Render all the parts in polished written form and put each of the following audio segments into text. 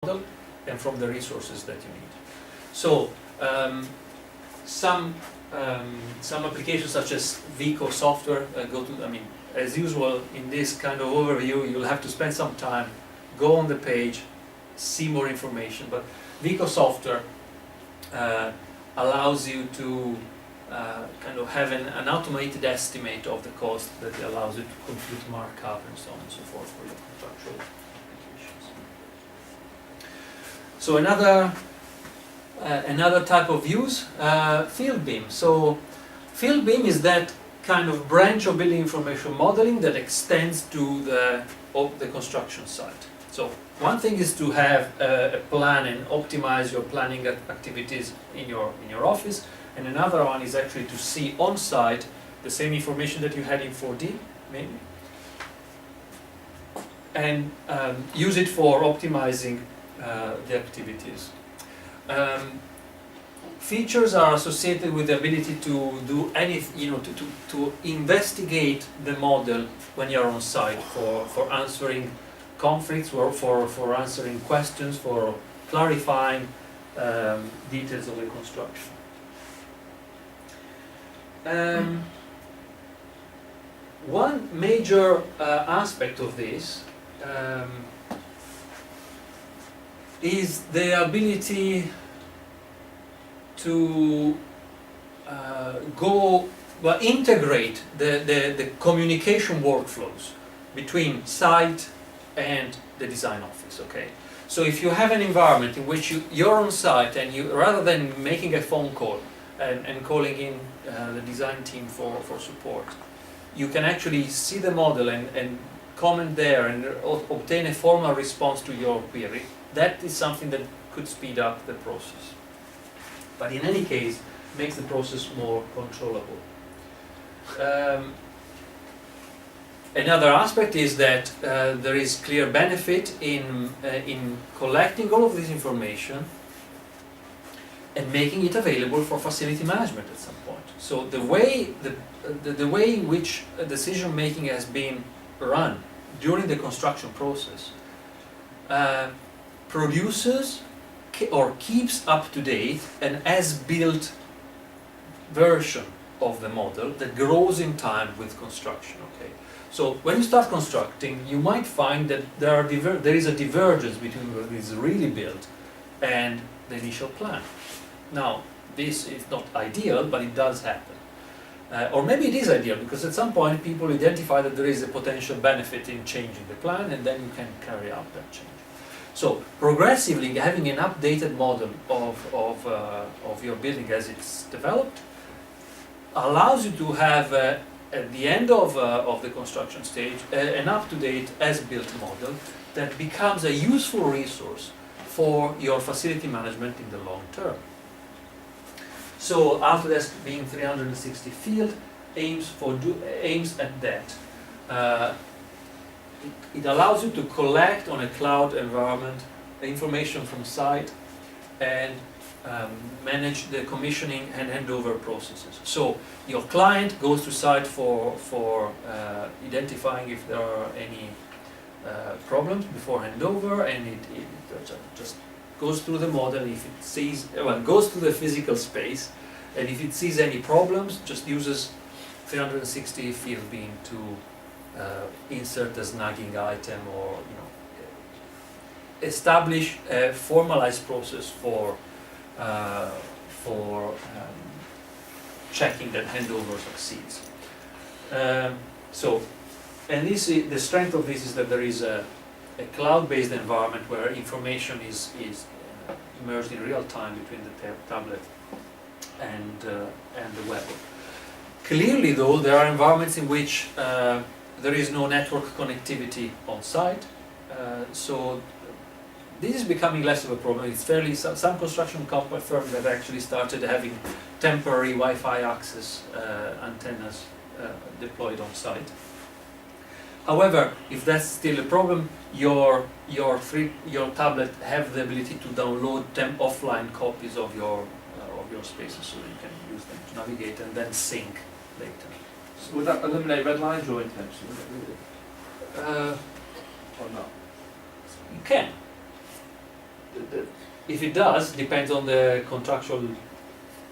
model and from the resources that you need. So some applications such as Vico software as usual in this kind of overview you'll have to spend some time, go on the page, see more information, but Vico software allows you to kind of have an automated estimate of the cost that allows you to compute markup and so on and so forth for your contractual applications. So another type of use, field BIM. So field BIM is that kind of branch of building information modeling that extends to the construction site. So one thing is to have a plan and optimize your planning activities in your office, and another one is actually to see on site the same information that you had in 4D, maybe, and use it for optimizing the activities. Features are associated with the ability to do to investigate the model when you're on site for answering conflicts, or for answering questions, for clarifying details of the construction. One major aspect of this is the ability to integrate the communication workflows between site and the design office. Okay, so if you have an environment in which you're on site and you, rather than making a phone call and calling in the design team for support, you can actually see the model and comment there and obtain a formal response to your query. That is something that could speed up the process, but in any case makes the process more controllable. Another aspect is that there is clear benefit in collecting all of this information and making it available for facility management at some point. So the way in which decision making has been run during the construction process produces or keeps up to date an as-built version of the model that grows in time with construction. Okay, so when you start constructing, you might find that there is a divergence between what is really built and the initial plan. Now, this is not ideal, but it does happen. Or maybe it is ideal, because at some point people identify that there is a potential benefit in changing the plan, and then you can carry out that change. So, progressively having an updated model of your building as it's developed allows you to have, at the end of the construction stage, an up-to-date as-built model that becomes a useful resource for your facility management in the long term. So Autodesk, being 360 field, aims at that. It allows you to collect on a cloud environment information from site and manage the commissioning and handover processes. So your client goes to site for identifying if there are any problems before handover, and it just goes through the model. If it sees, goes to the physical space, and if it sees any problems, just uses 360 field BIM to insert a snagging item, or establish a formalized process for checking that handover succeeds. And the strength of this is that there is a cloud-based environment where information is immersed in real time between the tablet and the web. Clearly, though, there are environments in which there is no network connectivity on site, so this is becoming less of a problem. It's some construction firms have actually started having temporary Wi-Fi access antennas deployed on site. However, if that's still a problem, your tablet have the ability to download offline copies of your spaces, so you can use them to navigate and then sync later. So would that eliminate red line drawing potentially? Or not? You can. if it does, depends on the contractual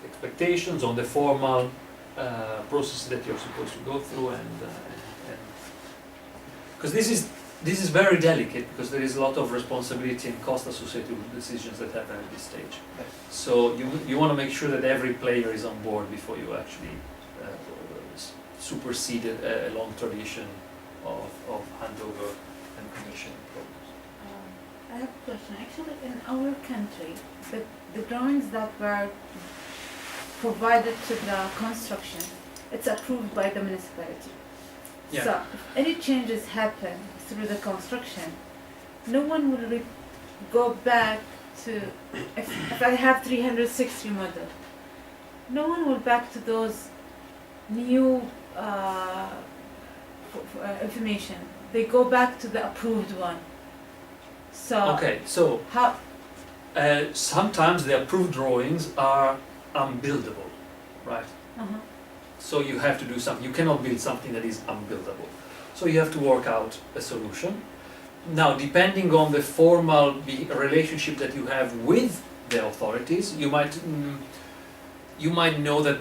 expectations, on the formal process that you're supposed to go through, and because this is very delicate, because there is a lot of responsibility and cost associated with decisions that happen at this stage. So you want to make sure that every player is on board before you actually supersede a long tradition of handover and commissioning programs. I have a question. Actually, in our country, the drawings that were provided to the construction, it's approved by the municipality. Yeah. So, if any changes happen through the construction, no one will go back to, if I have 360 model, no one will back to those new information. They go back to the approved one. So, Okay, so how, sometimes the approved drawings are unbuildable, right? uh-huh. So you have to do something. You cannot build something that is unbuildable. So you have to work out a solution. Now, depending on the formal relationship that you have with the authorities, you might know that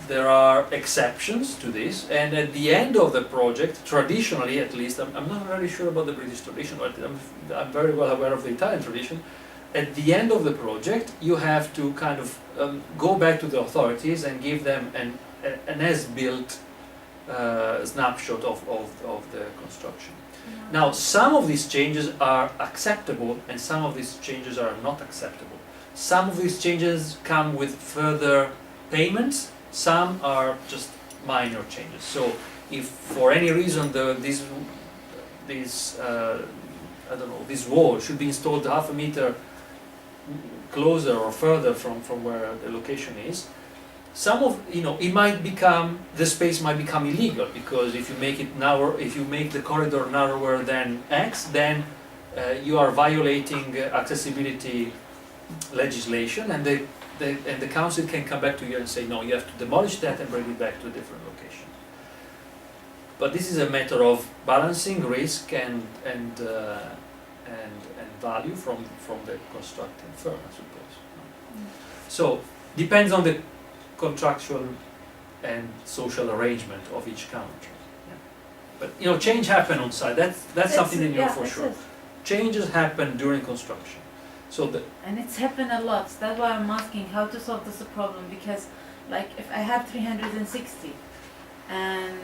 there are exceptions to this, and at the end of the project, traditionally at least, I'm not really sure about the British tradition, but I'm very well aware of the Italian tradition. At the end of the project, you have to kind of go back to the authorities and give them an as-built snapshot of the construction. Now, some of these changes are acceptable and some of these changes are not acceptable. Some of these changes come with further payments, some are just minor changes. So if for any reason this wall should be installed half a meter closer or further from where the location is, the space might become illegal, because if you make it narrow, if you make the corridor narrower than X, then you are violating accessibility legislation, and the council can come back to you and say, no, you have to demolish that and bring it back to a different location. But this is a matter of balancing risk and value from the constructing firm, I suppose. So depends on the contractual and social arrangement of each country. Yeah. But change happen on site. That's something that you know for sure. Changes happen during construction. And it's happened a lot. That's why I'm asking how to solve this problem, because like if I have 360 and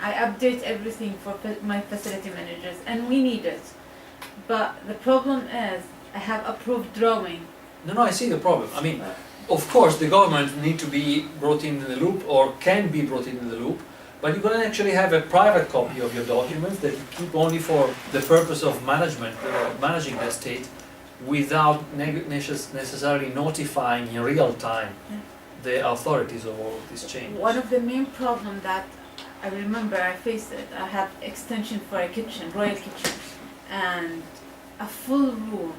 I update everything for my facility managers and we need it, but the problem is I have approved drawing. No, I see the problem. I mean, of course the government need to be brought in the loop, or can be brought in the loop, but you can actually have a private copy of your documents that you keep only for the purpose of managing the estate, without necessarily notifying in real time the authorities of all of these changes. One of the main problems that I remember I faced it, I had extension for a kitchen, royal kitchen, and a full room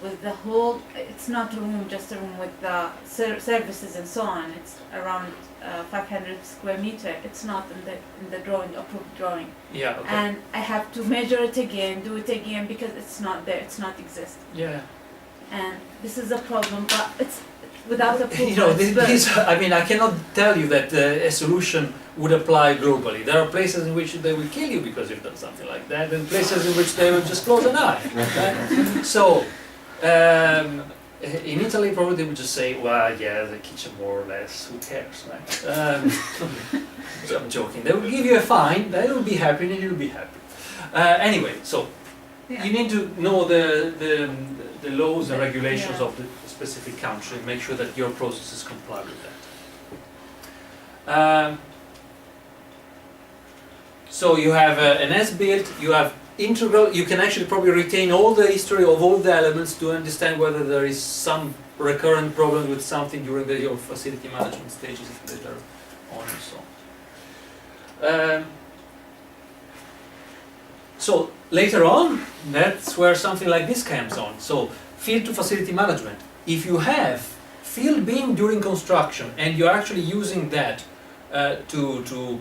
with the whole, it's not a room, just a room with the services and so on. It's around 500 square meter. It's not in the drawing, approved drawing. Yeah, okay. And I have to measure it again, do it again, because it's not there, it's not exist. Yeah. And this is a problem, but it's without approval. I cannot tell you that a solution would apply globally. There are places in which they will kill you because you've done something like that, and places in which they will just close an eye. Right? So, in Italy, probably they would just say, well, yeah, the kitchen more or less, who cares, right? So I'm joking. They will give you a fine, they will be happy, and you'll be happy. Anyway, so you need to know the laws and regulations of the specific country and make sure that your processes comply with that. So you have an as-built, you have integral, you can actually probably retain all the history of all the elements to understand whether there is some recurrent problem with something during your facility management stages later on and so on. So later on, that's where something like this comes on. So field to facility management. If you have field BIM during construction and you're actually using that to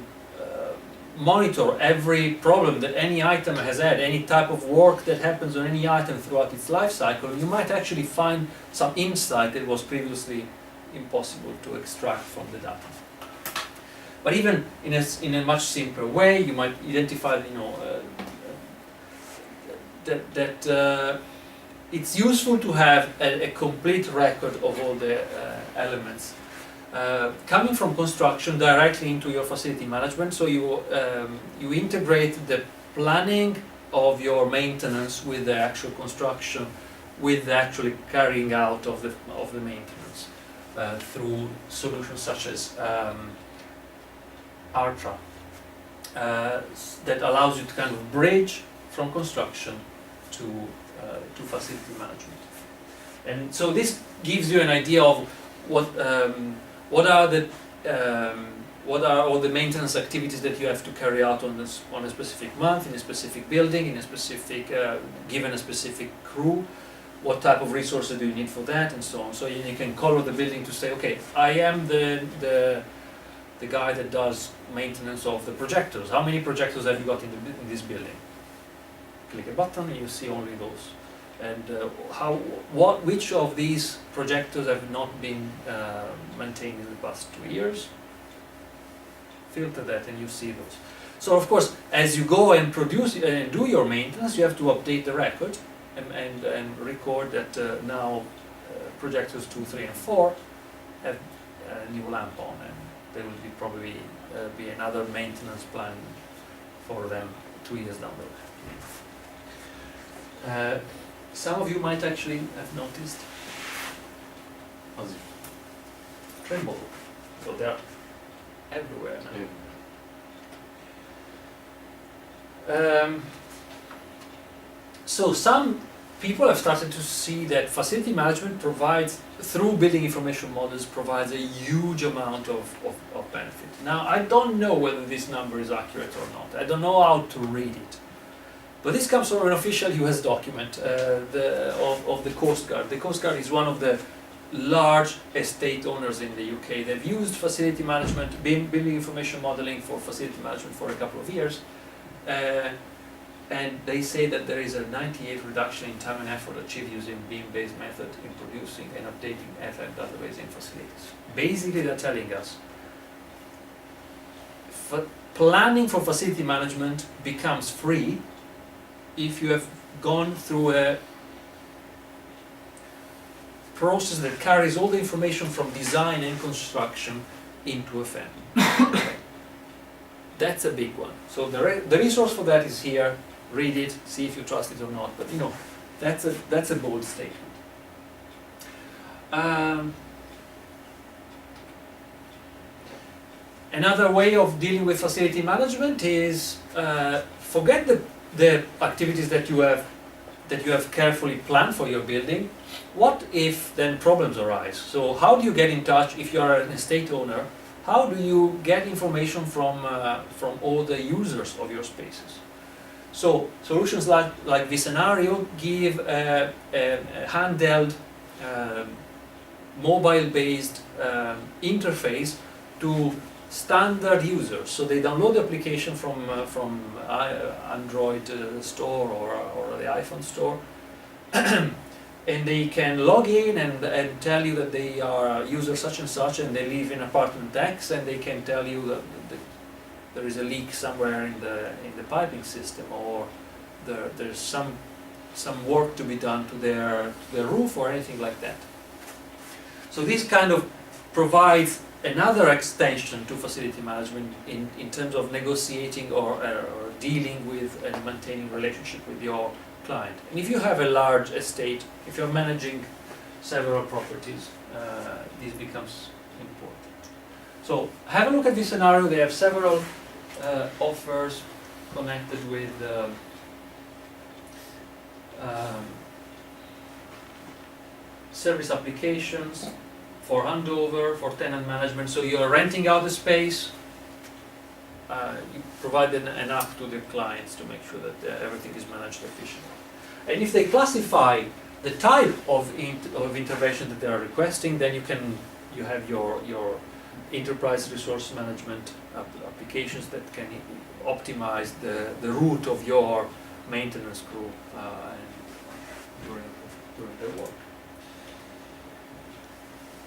monitor every problem that any item has had, any type of work that happens on any item throughout its life cycle, you might actually find some insight that was previously impossible to extract from the data. But even in a much simpler way, you might identify, that it's useful to have a complete record of all the elements coming from construction directly into your facility management. So you integrate the planning of your maintenance with the actual construction, with the actually carrying out of the maintenance through solutions such as Artra that allows you to kind of bridge from construction to facility management. And so this gives you an idea of what are all the maintenance activities that you have to carry out on a specific month, in a specific building, in a specific given a specific crew. What type of resources do you need for that, and so on. So you can color the building to say, okay, I am the guy that does maintenance of the projectors. How many projectors have you got in this building? Click a button and you see only those. And which of these projectors have not been maintained in the past 2 years? Filter that and you see those. So of course, as you go and produce and do your maintenance, you have to update the record and record that now projectors 2, 3, and 4 have a new lamp on, and there will probably be another maintenance plan for them 2 years down the road. Some of you might actually have noticed tremble, so they are everywhere now. So some people have started to see that facility management provides, through building information models, provides a huge amount of benefit. Now, I don't know whether this number is accurate or not. I don't know how to read it. But this comes from an official US document of the Coast Guard. The Coast Guard is one of the large estate owners in the UK. They've used facility management, building information modeling for facility management for a couple of years. And they say that there is a 98% reduction in time and effort achieved using BIM-based method in producing and updating FM database in facilities. Basically, they're telling us planning for facility management becomes free if you have gone through a process that carries all the information from design and construction into FM. That's a big one. So the resource for that is here. Read it, see if you trust it or not. But that's a bold statement. Another way of dealing with facility management is forget the activities that you have carefully planned for your building. What if then problems arise? So how do you get in touch if you are an estate owner? How do you get information from all the users of your spaces? So solutions like vScenario give a handheld, mobile-based interface to standard users. So they download the application from Android store or the iPhone store, and they can log in and tell you that they are user such and such, and they live in apartment X, and they can tell you that there is a leak somewhere in the piping system, or there's some work to be done to their roof or anything like that. So this kind of provides another extension to facility management in terms of negotiating or dealing with and maintaining relationship with your client. And if you have a large estate, if you're managing several properties, this becomes important. So have a look at this scenario. They have several offers connected with service applications for handover, for tenant management. So you are renting out the space, you provide an app to the clients to make sure that everything is managed efficiently. And if they classify the type of intervention that they are requesting, then you have your enterprise resource management applications that can optimize the route of your maintenance crew during their work.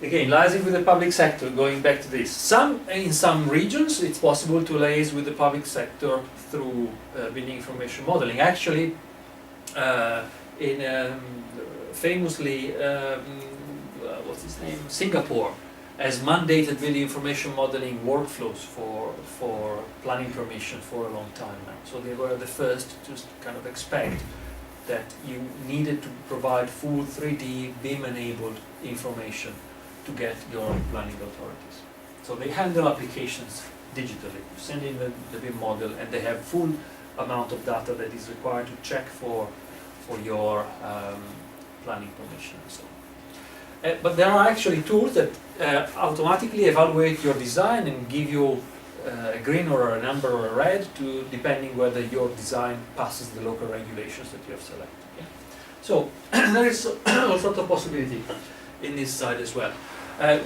Again, liaising with the public sector, going back to this. In some regions, it's possible to liaise with the public sector through building information modeling. Actually, famously, what's his name? Singapore has mandated building information modeling workflows for planning permission for a long time now. So they were the first to kind of expect that you needed to provide full 3D BIM-enabled information to get your planning authorities. So they handle applications digitally, you send in the BIM model, and they have full amount of data that is required to check for your planning permission and so on. But there are actually tools that automatically evaluate your design and give you a green or a number or a red, depending whether your design passes the local regulations that you have selected. Okay? So there is all sorts of possibility in this side as well.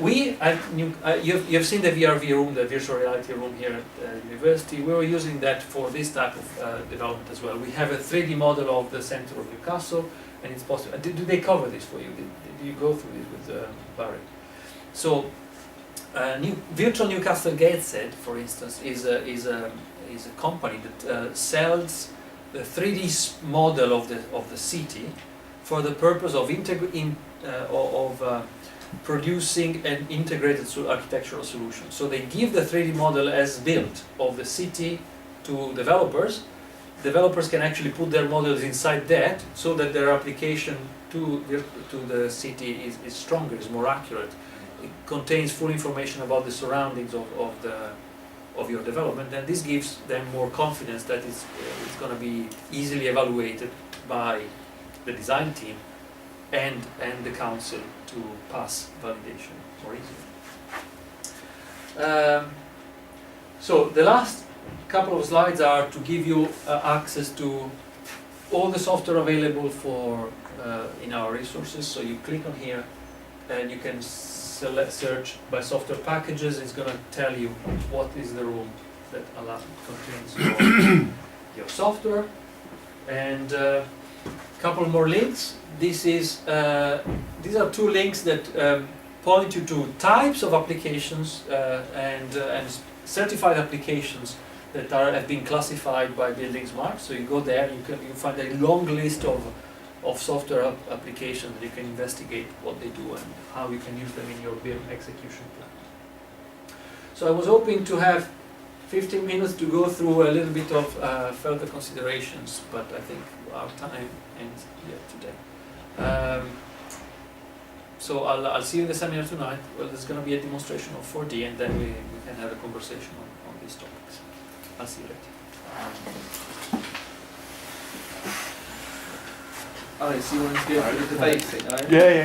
You've seen the VRV room, the virtual reality room here at university. We were using that for this type of development as well. We have a 3D model of the center of Newcastle, and it's possible. Do they cover this for you? Did you go through this with Barry? So, Virtual Newcastle Gateshead, for instance, is a company that sells the 3D model of the city for the purpose of producing an integrated architectural solution. So they give the 3D model as built of the city to developers. Developers can actually put their models inside that, so that their application to the city is stronger, is more accurate. It contains full information about the surroundings of your development, and this gives them more confidence that it's going to be easily evaluated by the design team and the council to pass validation more easily. So the last couple of slides are to give you access to all the software available for in our resources. So you click on here and you can select search by software packages. It's going to tell you what is the room that contains your software, and couple more links. These are two links that point you to types of applications and certified applications that have been classified by Building Smart. So you go there, you find a long list of software applications that you can investigate what they do and how you can use them in your BIM execution plan. So I was hoping to have 15 minutes to go through a little bit of further considerations, but I think our time ends here today. So I'll see you in the seminar tonight. Well, there's going to be a demonstration of 4D, and then we can have a conversation on these topics. I'll see you later. Alright, so you want to go through the debate thing, right? Yeah, yeah.